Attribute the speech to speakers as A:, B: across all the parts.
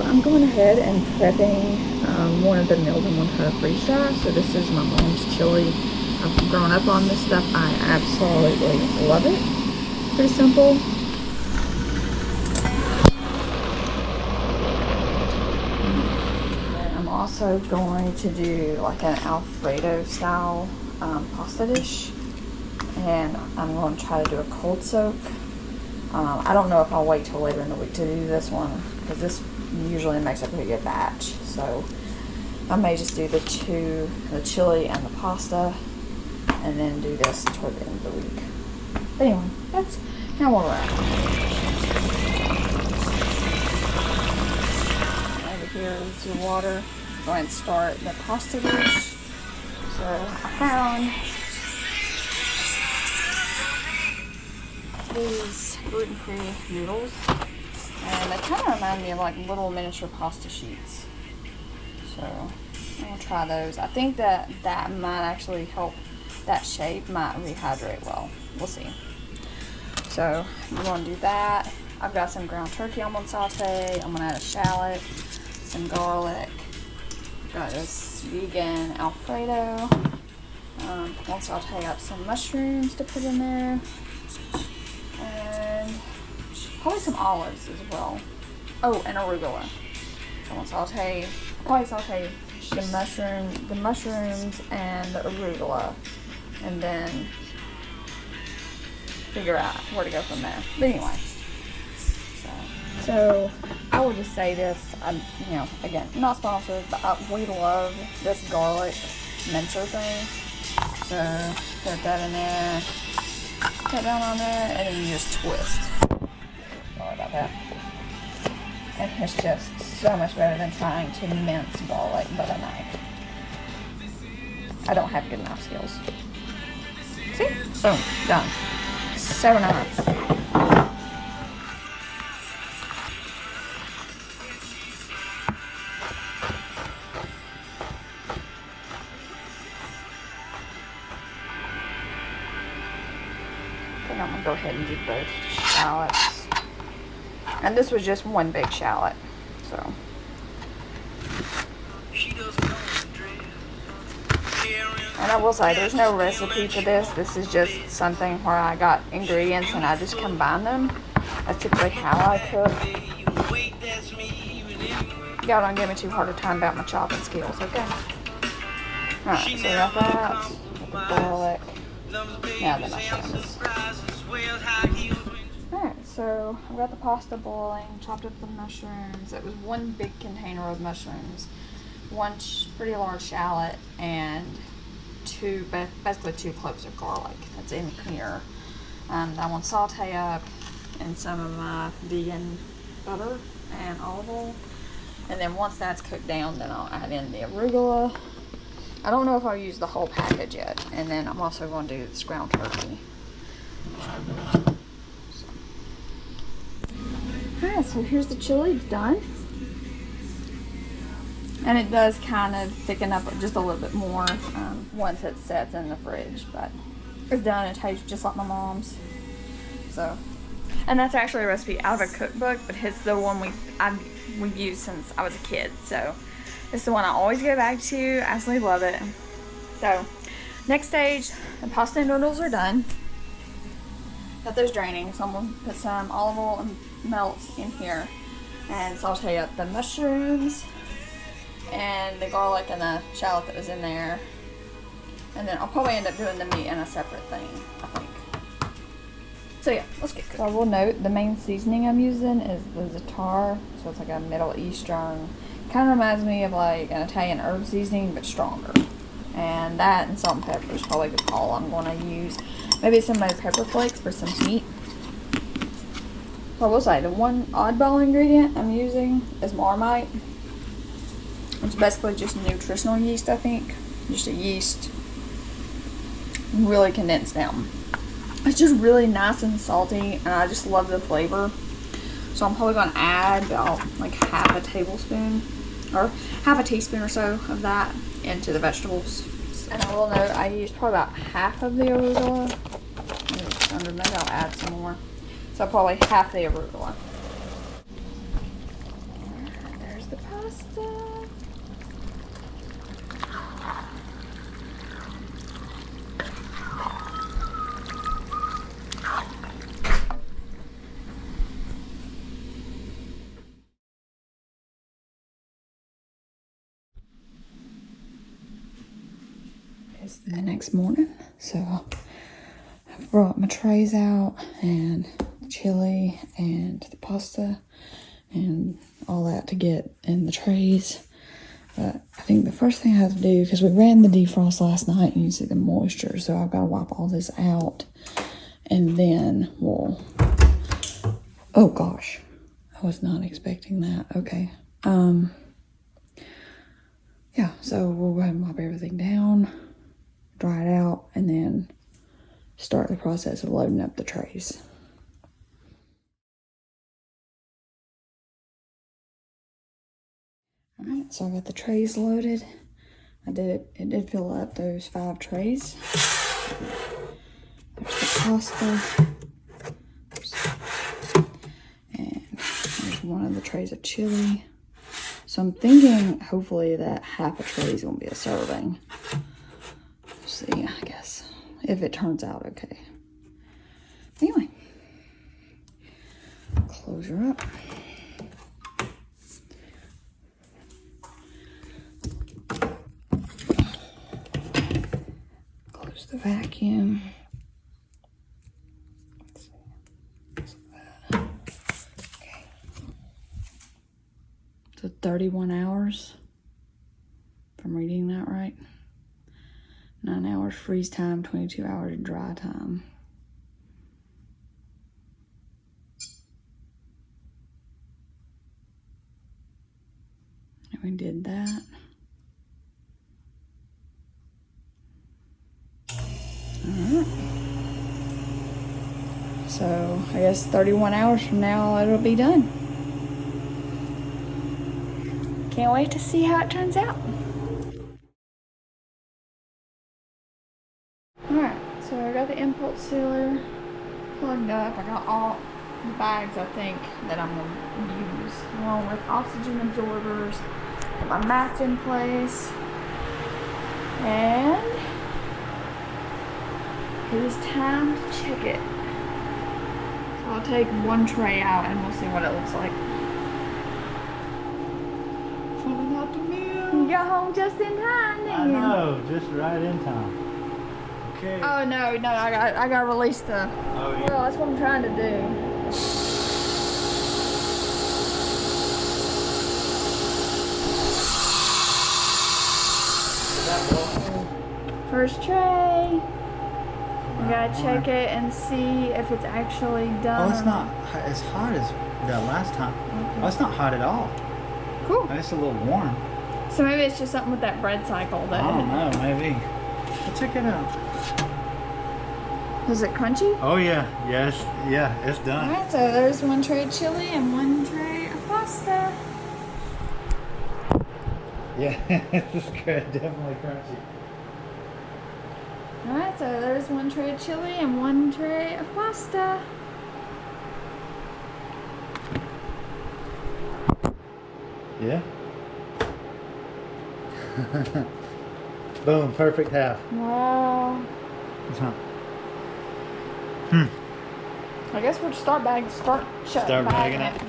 A: I'm going ahead and prepping one of the meals I'm going to try to freeze dry. So this is my mom's chili. I've grown up on this stuff. I absolutely love it. Pretty simple. And I'm also going to do like an Alfredo style pasta dish. And I'm going to try to do a cold soak. I don't know if I'll wait till later in the week to do this one, because this usually makes a pretty good batch. So I may just do the chili and the pasta, and then do this toward the end of the week. But anyway, that's kind of where we're at. Over here is your water. Go ahead and start the pasta dish. So I found these gluten-free noodles, and they kind of remind me of like little miniature pasta sheets. So I'm gonna try those. I think that might actually help. That shape might rehydrate well. We'll see. So I'm gonna do that. I've got some ground turkey I'm gonna saute. I'm gonna add a shallot, some garlic. Got this vegan Alfredo. I'll saute up some mushrooms to put in there. And probably some olives as well. Oh, and arugula. So I'm gonna probably saute the mushrooms and the arugula, and then figure out where to go from there. But anyway, so I will just say this, again, not sponsored, but we love this garlic mincer thing. So put that in there. Put down on there, and then you just twist. Sorry about that. And it's just so much better than trying to mince garlic with a knife. I don't have good knife skills. See? Boom. Done. So nice. I'm gonna go ahead and do both shallots. And this was just one big shallot, so. And I will say, there's no recipe for this. This is just something where I got ingredients and I just combine them. That's typically how I cook. Y'all don't give me too hard a time about my chopping skills, okay? Alright, so we got that. Got the garlic. Now the mushrooms. Alright, so I've got the pasta boiling, chopped up the mushrooms. It was one big container of mushrooms, one pretty large shallot, and basically two cloves of garlic that's in here. I want to saute up in some of my vegan butter and olive oil. And then once that's cooked down, then I'll add in the arugula. I don't know if I'll use the whole package yet. And then I'm also going to do this ground turkey. Alright, so here's the chili. It's done. And it does kind of thicken up just a little bit more once it sets in the fridge. But it's done. It tastes just like my mom's. So, and that's actually a recipe out of a cookbook, but it's the one we've used since I was a kid. So it's the one I always go back to. Absolutely love it. So next stage, the pasta noodles are done. Got those draining, so I'm gonna put some olive oil and melt in here and saute up the mushrooms and the garlic and the shallot that was in there. And then I'll probably end up doing the meat in a separate thing, I think. So yeah, let's get cooking. So I will note the main seasoning I'm using is the za'atar, so it's like a Middle Eastern. Kind of reminds me of like an Italian herb seasoning, but stronger. And that and salt and pepper is probably all I'm going to use. Maybe some of my pepper flakes for some heat. So I will say, the one oddball ingredient I'm using is Marmite. It's basically just nutritional yeast, I think. Just a yeast really condensed down. It's just really nice and salty, and I just love the flavor. So I'm probably going to add about like half a tablespoon or half a teaspoon or so of that into the vegetables. And I will note I used probably about half of the arugula. Maybe I'll add some more. So probably half the arugula. There's pasta. It's the next morning, so I brought my trays out and the chili and the pasta and all that to get in the trays. But I think the first thing I have to do, because we ran the defrost last night and you see the moisture, so I've got to wipe all this out and then we'll, oh gosh, I was not expecting that. Okay. Yeah, so we'll go ahead and wipe everything down, dry it out, and then start the process of loading up the trays. All right, so I got the trays loaded. It did fill up those 5 trays. There's the pasta. And there's one of the trays of chili. So I'm thinking hopefully that half a tray is gonna be a serving. We'll see, I guess, if it turns out okay. Anyway, close her up. Close the vacuum. Let's see. Okay. So 31 hours, if I'm reading that right. 9 hours freeze time, 22 hours dry time. And we did that. Alright. So I guess 31 hours from now it'll be done. Can't wait to see how it turns out. Alright, so I got the impulse sealer plugged up. I got all the bags I think that I'm going to use, along with oxygen absorbers. Got my mats in place. And it is time to check it. So I'll take one tray out and we'll see what it looks like.
B: Pulling out the meal.
A: You got home just in time, didn't
B: I
A: you?
B: know, just right in time. Okay.
A: Oh no, I got to release the.
B: Oh, yeah.
A: Well, that's what I'm trying to do. First tray. We gotta check it and see if it's actually done.
B: Oh, it's not as hot as that last time.
A: Okay.
B: Oh, it's not hot at all.
A: Cool.
B: It's a little warm.
A: So maybe it's just something with that bread cycle that.
B: I don't know, maybe. But check it out.
A: Was it crunchy?
B: Oh yeah, yes, yeah, it's done.
A: Alright, so there's one tray of chili and one tray of pasta.
B: Yeah, it's good, definitely crunchy.
A: Alright, so there's one tray of chili and one tray of pasta.
B: Yeah. Boom, perfect half.
A: Wow.
B: It's not.
A: I guess we'll start bagging
B: it.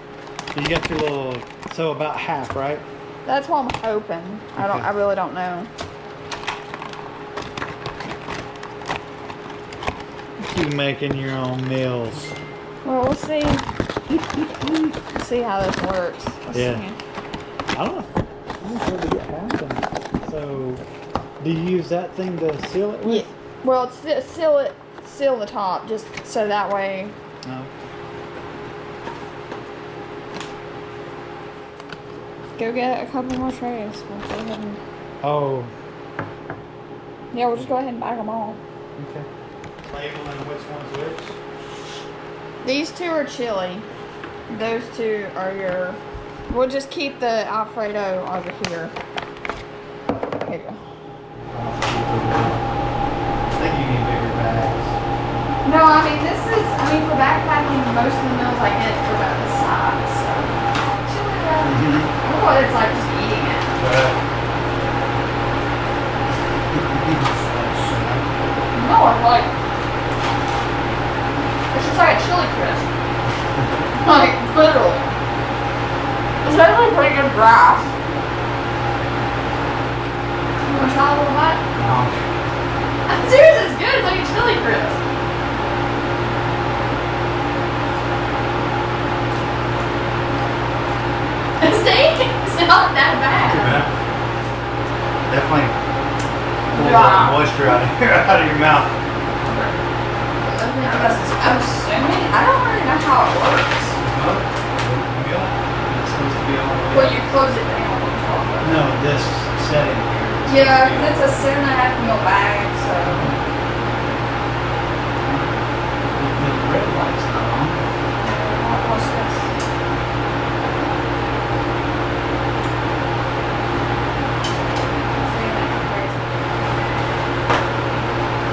B: So you got your little, so about half, right?
A: That's what I'm hoping. I really don't know.
B: You making your own meals.
A: Well, we'll see. See how this works. Let's
B: Yeah.
A: see.
B: I don't know. I'm not sure to get half in. So, do you use that thing to seal it with?
A: Yeah. Well, seal the top, just so that way.
B: No.
A: Go get a couple more trays. We'll go ahead and,
B: Oh.
A: yeah, we'll just go ahead and bag them all.
B: Okay. Labeling which one's which?
A: These two are chili. Those two are your. We'll just keep the Alfredo over here. Here you go.
B: I think you need bigger bags.
A: No, I mean for backpacking, most of the meals I get are about this size. So chili. What it's like just No, I'm like, it's just like a chili crisp. Like, literally. It's actually pretty good grass. You want to try a little bite?
B: No.
A: I'm serious, it's good. It's like a chili crisp. See? It's not that bad.
B: Too bad. Definitely pull
A: Yeah.
B: that moisture out of your mouth.
A: I'm assuming, I don't really know how it works.
B: It's supposed to be all the way.
A: Well, you close it down on top of it.
B: No, this setting here.
A: Yeah, 'cause it's a 7.5 ml bag, so.
B: The red light's not on.
A: Watch this.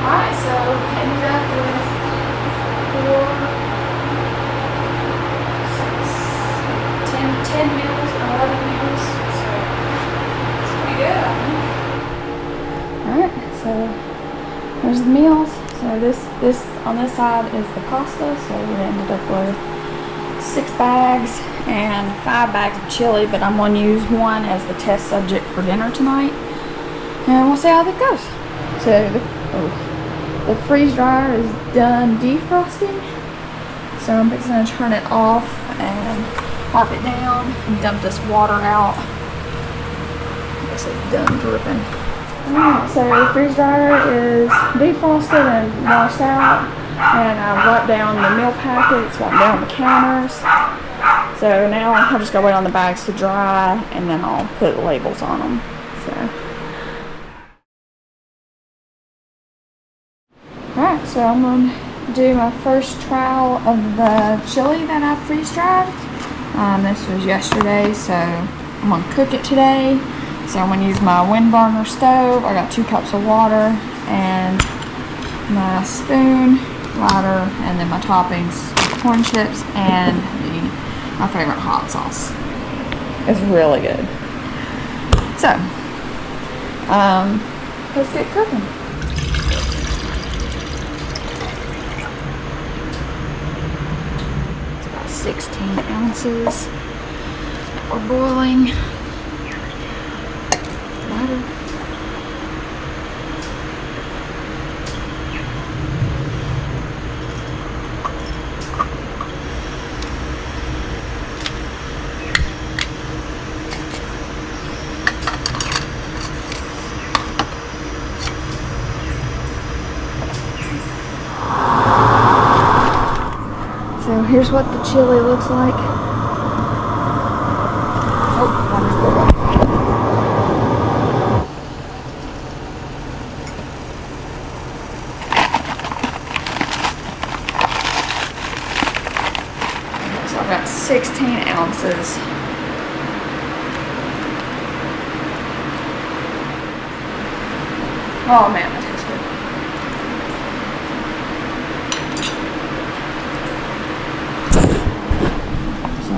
A: Alright, so ended up with 4, 6, 10 meals and 11 meals. So it's pretty good, I think. Alright, so there's the meals. So this on this side is the pasta. So we ended up with 6 bags and 5 bags of chili, but I'm going to use one as the test subject for dinner tonight. And we'll see how that goes. So the freeze dryer is done defrosting. So I'm fixing to turn it off and pop it down and dump this water out. This is done dripping. Alright, so the freeze dryer is defrosted and washed out. And I wiped down the meal packets, wiped down the counters. So now I'll just go wait on the bags to dry and then I'll put labels on them. So. Alright, so I'm going to do my first trial of the chili that I freeze dried. This was yesterday, so I'm going to cook it today. So I'm going to use my wind burner stove. I got 2 cups of water and my spoon, lighter, and then my toppings, corn chips, and my favorite hot sauce. It's really good. So, let's get cooking. It's about 16 ounces. We're boiling. Butter. So here's what the chili looks like. Oh, water's boiling. So I've got 16 ounces. Oh man, that tastes good. So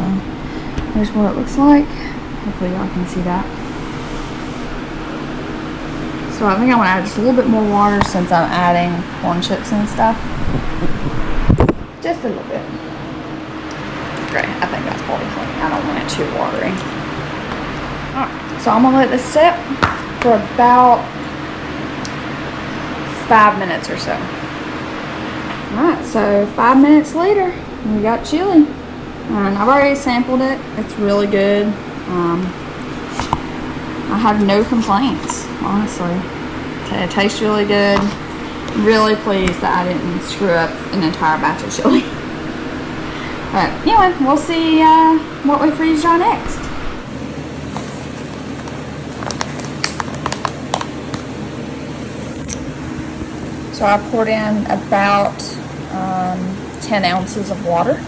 A: here's what it looks like. Hopefully y'all can see that. So I think I'm gonna add just a little bit more water since I'm adding corn chips and stuff. Just a little bit. Great, I think that's probably plenty. I don't want it too watery. Alright, so I'm gonna let this sit for about 5 minutes or so. Alright, so 5 minutes later, we got chili. And I've already sampled it. It's really good. I have no complaints, honestly. It tastes really good. Really pleased that I didn't screw up an entire batch of chili. But anyway, we'll see what we freeze dry next. So I poured in about 10 ounces of water.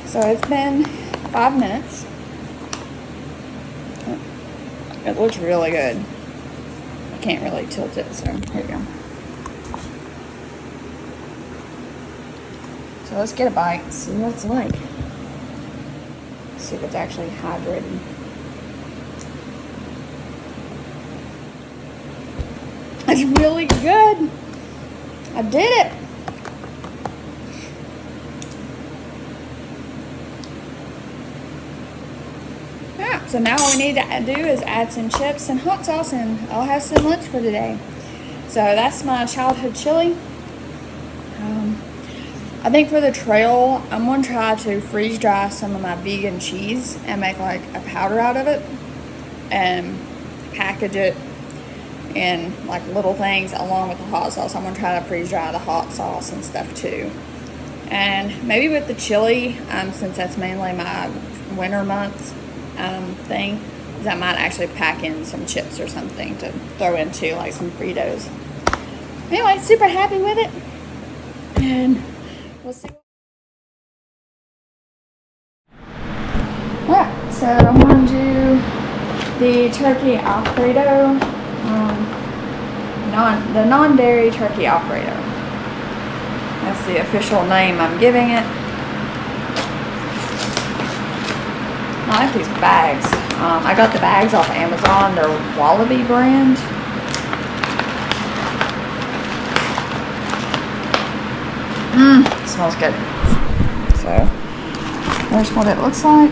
A: So it's been 5 minutes. It looks really good. I can't really tilt it, so here we go. So let's get a bite, see what it's like. See if it's actually hydrated. It's really good. I did it. Yeah, so now all we need to do is add some chips and hot sauce, and I'll have some lunch for today. So that's my childhood chili. I think for the trail, I'm going to try to freeze dry some of my vegan cheese and make like a powder out of it and package it in like little things along with the hot sauce. I'm going to try to freeze dry the hot sauce and stuff too. And maybe with the chili, since that's mainly my winter months thing, is I might actually pack in some chips or something to throw into like some Fritos. Anyway, super happy with it. And we'll see. Yeah, so I'm going to do the turkey Alfredo, the non-dairy turkey Alfredo. That's the official name I'm giving it. I like these bags. I got the bags off Amazon. They're Wallaby brand. Smells good. So there's what it looks like.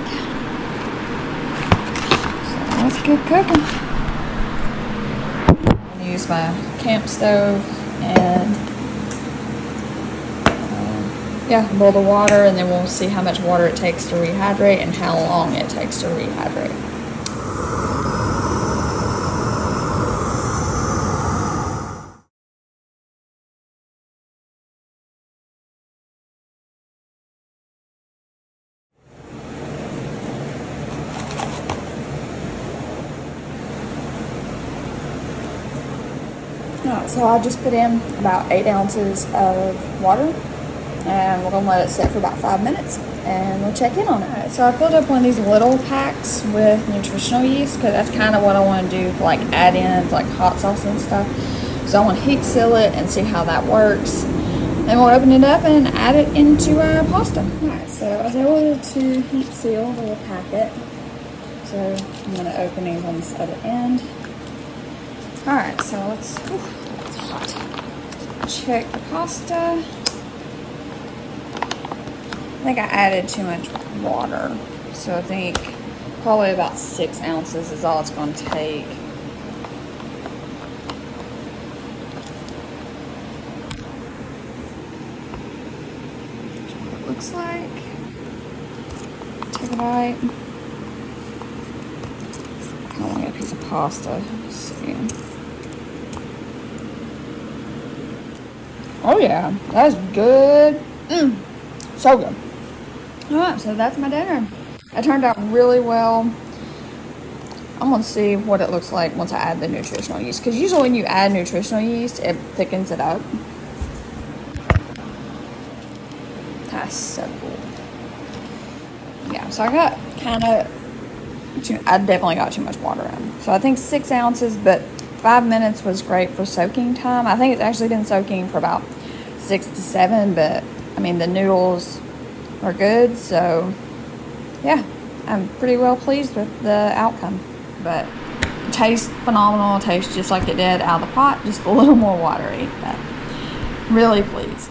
A: So let's get cooking. I'm gonna use my camp stove and boil the water, and then we'll see how much water it takes to rehydrate and how long it takes to rehydrate. Alright, so I just put in about 8 ounces of water, and we're going to let it sit for about 5 minutes, and we'll check in on it. Alright, so I filled up one of these little packs with nutritional yeast, because that's kind of what I want to do for like add-ins, like hot sauce and stuff. So I want to heat seal it and see how that works. Then we'll open it up and add it into our pasta. Alright, so I was able to heat seal the little packet. So I'm going to open it on this other end. Alright, so it's hot. Check the pasta. I think I added too much water. So I think probably about 6 ounces is all it's going to take. It looks like. Take a bite. I want to get a piece of pasta. Let's see. Oh yeah, that's good. So good. Alright, so that's my dinner. It turned out really well. I'm going to see what it looks like once I add the nutritional yeast. Because usually when you add nutritional yeast, it thickens it up. That's so cool. Yeah, so I got I definitely got too much water in. So I think 6 ounces, but 5 minutes was great for soaking time. I think it's actually been soaking for about 6 to 7, but I mean, the noodles are good, so yeah, I'm pretty well pleased with the outcome. But it tastes phenomenal. It tastes just like it did out of the pot, just a little more watery, but really pleased.